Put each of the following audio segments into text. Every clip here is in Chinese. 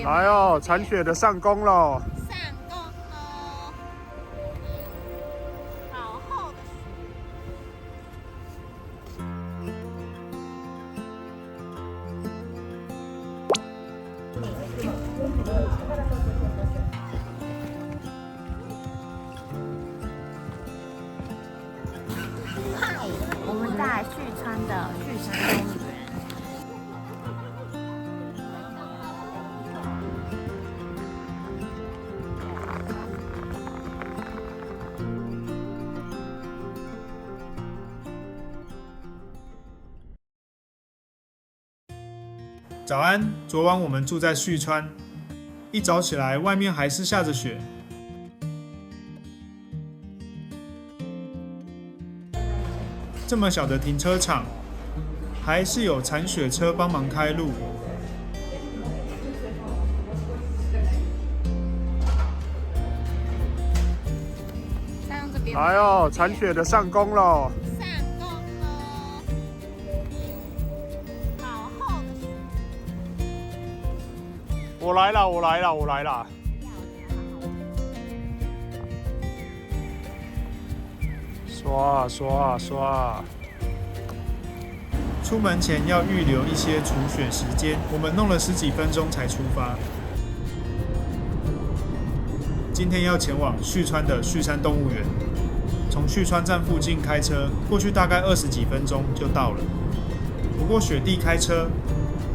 来哦，铲雪的上工喽！上工喽，好厚的雪。嗨，我们在旭川的旭山动物园。早安，昨晚我们住在旭川，一早起来外面还是下着雪。这么小的停车场，还是有铲雪车帮忙开路。来哦，铲雪的上工喽！上工喽，好厚的雪。我来了，我来了，我来了！刷啊刷啊刷啊！出门前要预留一些除雪时间，我们弄了10几分钟才出发。今天要前往旭川的旭山动物园，从旭川站附近开车过去，大概20几分钟就到了。不过雪地开车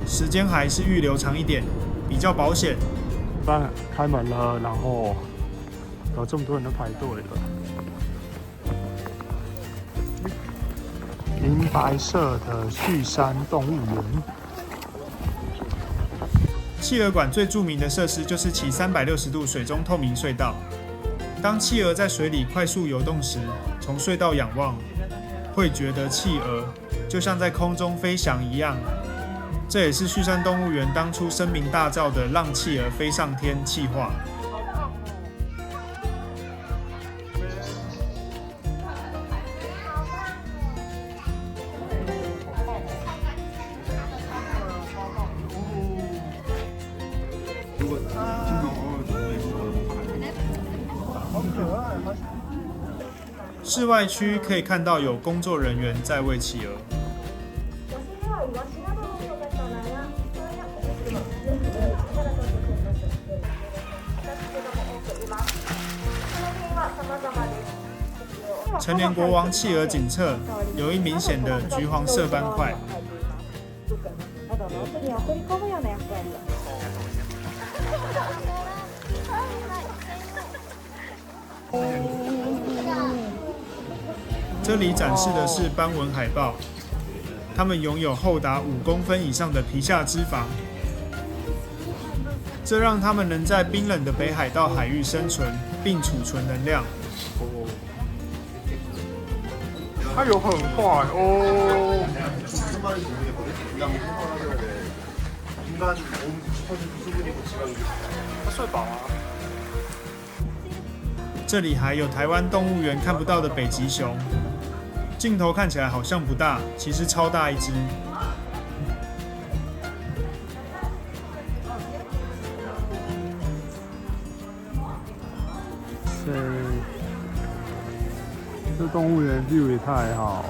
时间还是预留长一点，比较保险。但开门了，然后有这么多人都排队了。银白色的旭山动物园。企鹅馆最著名的设施就是其360度水中透明隧道。当企鹅在水里快速游动时，从隧道仰望，会觉得企鹅就像在空中飞翔一样。这也是旭山动物园当初声名大噪的“让企鹅飞上天”企划。室外区可以看到有工作人员在喂企鹅。成年国王企鹅颈侧有一明显的橘黄色斑块。这里展示的是斑纹海豹，它们拥有厚达5公分以上的皮下脂肪，这让它们能在冰冷的北海道海域生存并储存能量。它游很快哦。它睡饱啊。这里还有台湾动物园看不到的北极熊，镜头看起来好像不大，其实超大一只。这动物园 view 也太好。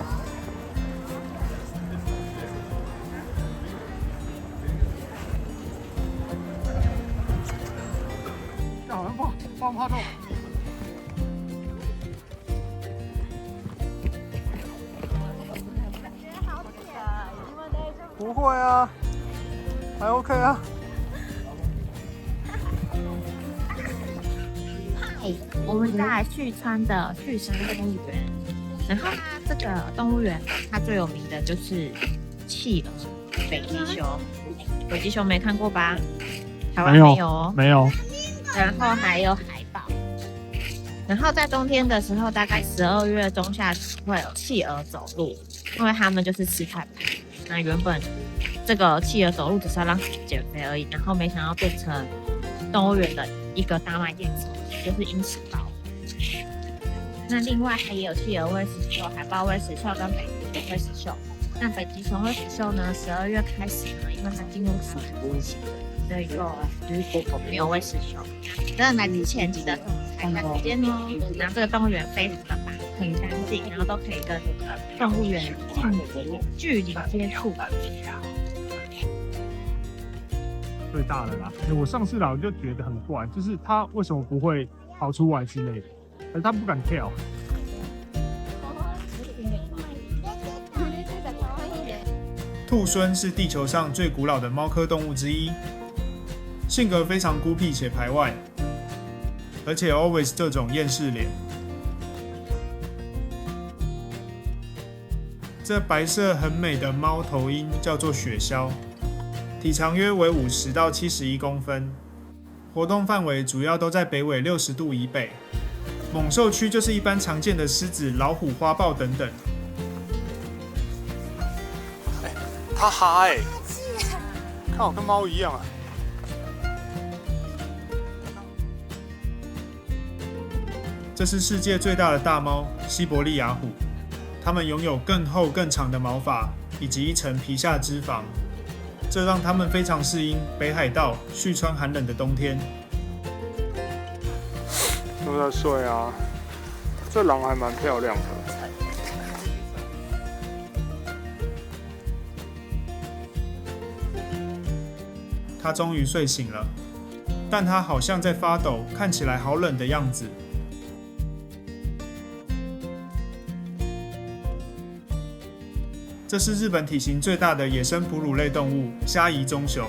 好像放怕痛。不会啊，还 OK 啊。嗨，我们在旭川的旭山动物园。然后呢，这个动物园它最有名的就是企鹅、北极熊。北极熊没看过吧？台湾没有哦。没有。然后还有海豹。然后在冬天的时候，大概12月中下旬会有企鹅走路，因为他们就是吃太饱。那原本这个企鹅走路只是要让减肥而已，然后没想到变成动物园的一个大卖点，就是因此包。那另外还有企鹅喂食秀、海豹喂食秀跟北极熊喂食秀。那北极熊会死秀呢，12月开始呢，因为它进入死亡期，所以就没有会死秀。在来之前记得看一下时间哦。然后这个动物园非常的大，很干净，然后都可以跟动物园距离接触。最大的啦。我上次来我就觉得很怪，就是它为什么不会跑出来之类的，可是它不敢跳。兔狲是地球上最古老的猫科动物之一，性格非常孤僻且排外，而且 always 这种厌世脸。这白色很美的猫头鹰叫做雪鸮，体长约为50到71公分，活动范围主要都在北纬60度以北。猛兽区就是一般常见的狮子、老虎、花豹等等。它哈看我跟猫一样啊。这是世界最大的大猫西伯利亚虎，它们拥有更厚更长的毛发以及一层皮下脂肪，这让它们非常适应北海道、旭川寒冷的冬天。都在睡啊。这狼还蛮漂亮的。它终于睡醒了，但它好像在发抖，看起来好冷的样子。这是日本体型最大的野生哺乳类动物虾夷棕熊，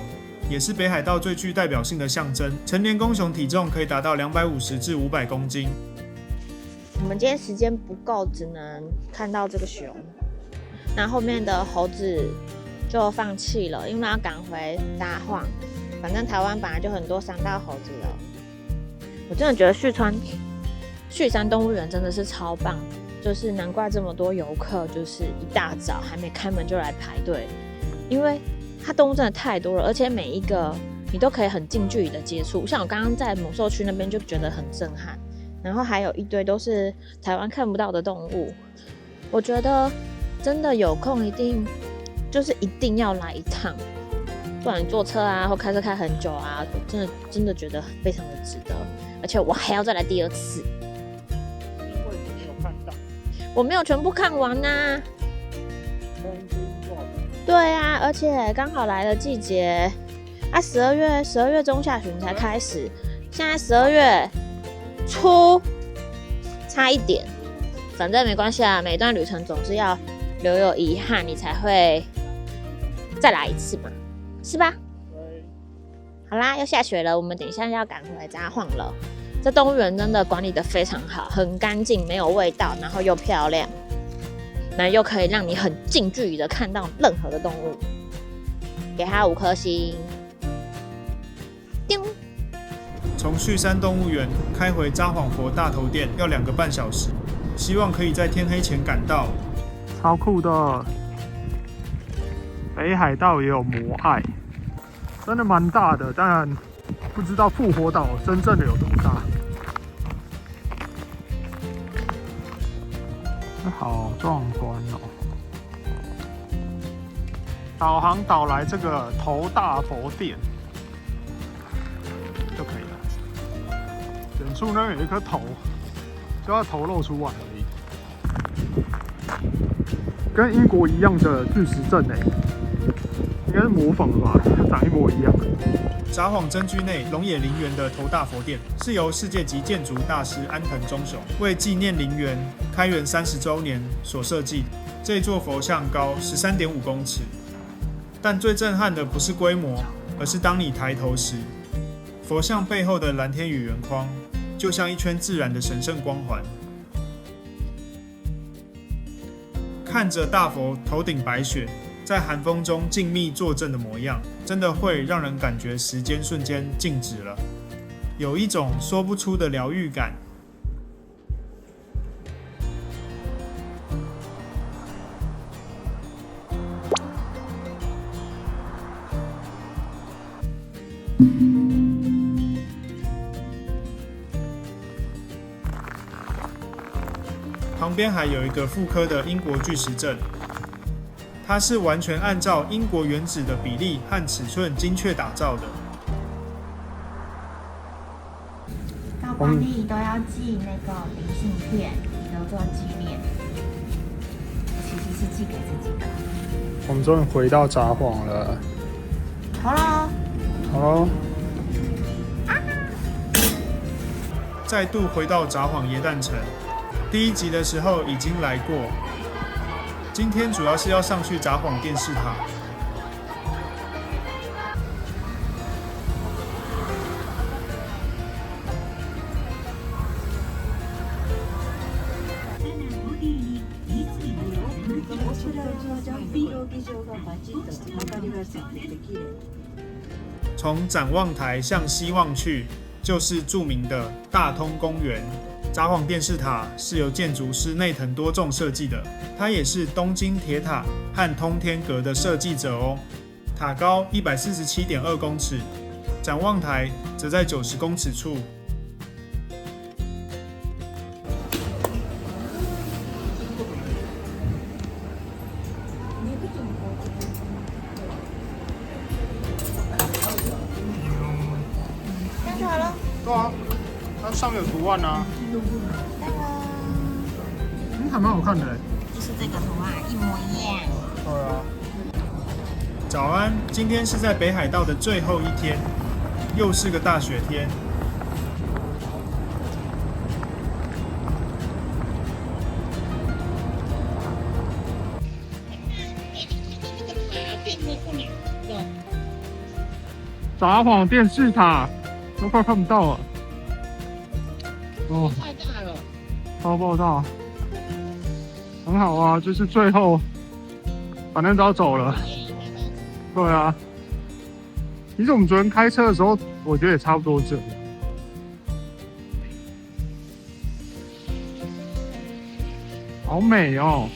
也是北海道最具代表性的象征。成年公熊体重可以达到250至500公斤。我们今天时间不够，只能看到这个熊。那后面的猴子就放弃了，因为要赶回札幌。反正台湾本来就很多山道猴子了。我真的觉得旭山动物园真的是超棒，就是难怪这么多游客，就是一大早还没开门就来排队，因为它动物真的太多了，而且每一个你都可以很近距离的接触。像我刚刚在猛兽区那边就觉得很震撼，然后还有一堆都是台湾看不到的动物。我觉得真的有空一定要来一趟，不然坐车啊或开车开很久啊，真的觉得非常的值得，而且我还要再来第2次。因为你没有看到，我没有全部看完啊。对啊，而且刚好来了季节啊，12月中下旬才开始，现在12月初，差一点，反正没关系啊，每段旅程总是要留有遗憾，你才会再来一次嘛，是吧？好啦，又下雪了，我们等一下要赶回札幌了。这动物园真的管理得非常好，很干净，没有味道，然后又漂亮，那又可以让你很近距离的看到任何的动物，给它5颗星。叮。从旭山动物园开回札幌佛大头店要2个半小时，希望可以在天黑前赶到。超酷的。北海道也有摩艾，真的蛮大的，但不知道复活岛真正的有多大。好壮观哦！导航导来这个头大佛殿就可以了。远处那边有一颗头，就要头露出来而已。跟英国一样的巨石阵应该是模仿的吧，长一模一样。札幌真居内龙野陵园的头大佛殿是由世界级建筑大师安藤忠雄为纪念陵园开园30周年所设计。这座佛像高13.5公尺，但最震撼的不是规模，而是当你抬头时，佛像背后的蓝天与圆框，就像一圈自然的神圣光环。看着大佛头顶白雪，在寒风中静谧坐镇的模样，真的会让人感觉时间瞬间静止了，有一种说不出的疗愈感。旁边还有一个复刻的英国巨石阵，它是完全按照英国原址的比例和尺寸精确打造的。到当地都要寄那个明信片留作纪念，其实是寄给自己的。我们终于回到札幌了。好喽，好喽，再度回到札幌耶诞城。第1集的时候已经来过，今天主要是要上去札幌电视塔。从展望台向西望去，就是著名的大通公园。札幌电视塔是由建筑师内藤多重设计的，他也是东京铁塔和通天阁的设计者哦。塔高147.2公尺，展望台则在90公尺处。这样就好了。对啊，它上面有图案啊。还蛮好看的。就是这个图案一模一样。对啊。早安，今天是在北海道的最后一天，又是个大雪天。札幌电视塔都快看不到了。哦，太大了。超爆炸。很好啊，就是最后，反正都要走了。对啊。其实我们昨天开车的时候，我觉得也差不多这样。好美哦。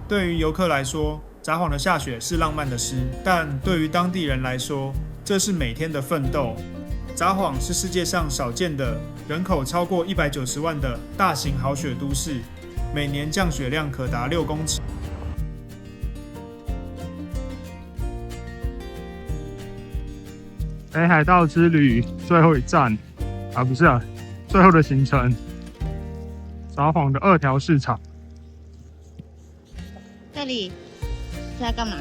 对于游客来说，札幌的下雪是浪漫的事，但对于当地人来说，这是每天的奋斗。札幌是世界上少见的人口超过190万的大型豪雪都市，每年降雪量可达6公尺。北海道之旅最后一站啊，不是啊，最后的行程，札幌的2条市场。这里是在干嘛？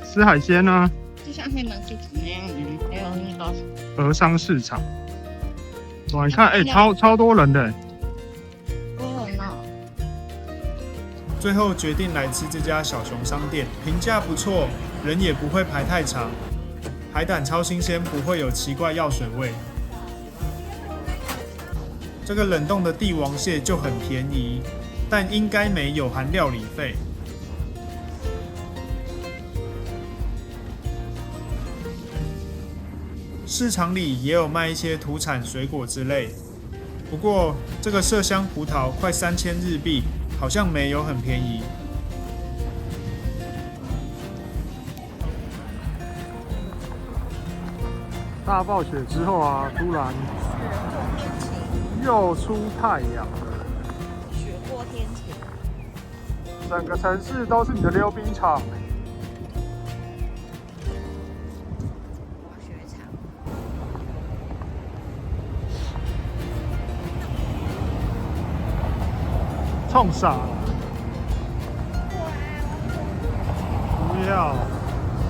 吃海鲜啊，就像黑门市场那样，还有那个鹅商市场。哇，你看，超多人的。多人哦。最后决定来吃这家小熊商店，评价不错，人也不会排太长，海胆超新鲜，不会有奇怪药水味。这个冷冻的帝王蟹就很便宜，但应该没有含料理费。市场里也有卖一些土产水果之类，不过这个麝香葡萄快3000日币，好像没有很便宜。大暴雪之后啊，突然又出太阳了，雪过天晴，整个城市都是你的溜冰场。滑雪场。冲傻了！不要！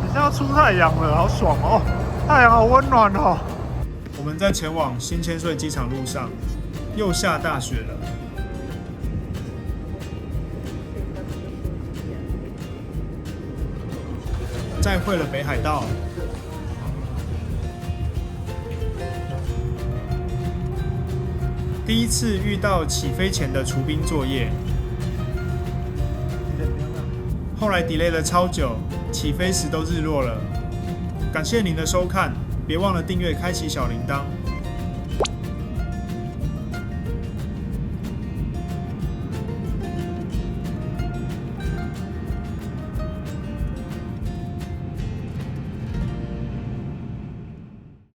你现在要出太阳了，好爽哦！太阳好温暖哦。我们在前往新千岁机场路上，又下大雪了。再会了北海道。第一次遇到起飞前的除冰作业，后来 delay 了超久，起飞时都日落了。感谢您的收看，别忘了订阅、开启小铃铛。